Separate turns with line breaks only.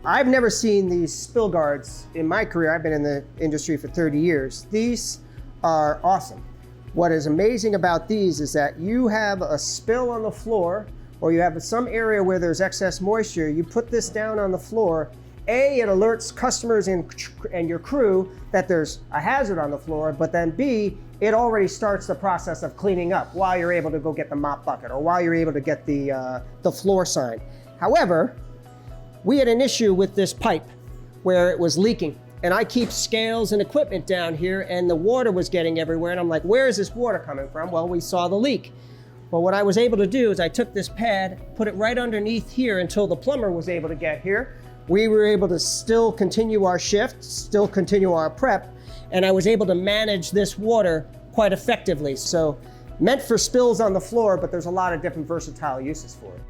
I've never seen these spill guards in my career. I've been in the industry for 30 years. These are awesome. What is amazing about these is that you have a spill on the floor, or you have some area where there's excess moisture, you put this down on the floor. A, it alerts customers and your crew that there's a hazard on the floor, but then B, it already starts the process of cleaning up while you're able to go get the mop bucket or while you're able to get the floor sign. However, we had an issue with this pipe where it was leaking, and I keep scales and equipment down here, and the water was getting everywhere, and I'm like, where is this water coming from? Well, we saw the leak. Well, what I was able to do is I took this pad, put it right underneath here until the plumber was able to get here. We were able to still continue our shift, still continue our prep, and I was able to manage this water quite effectively. So, meant for spills on the floor, but there's a lot of different versatile uses for it.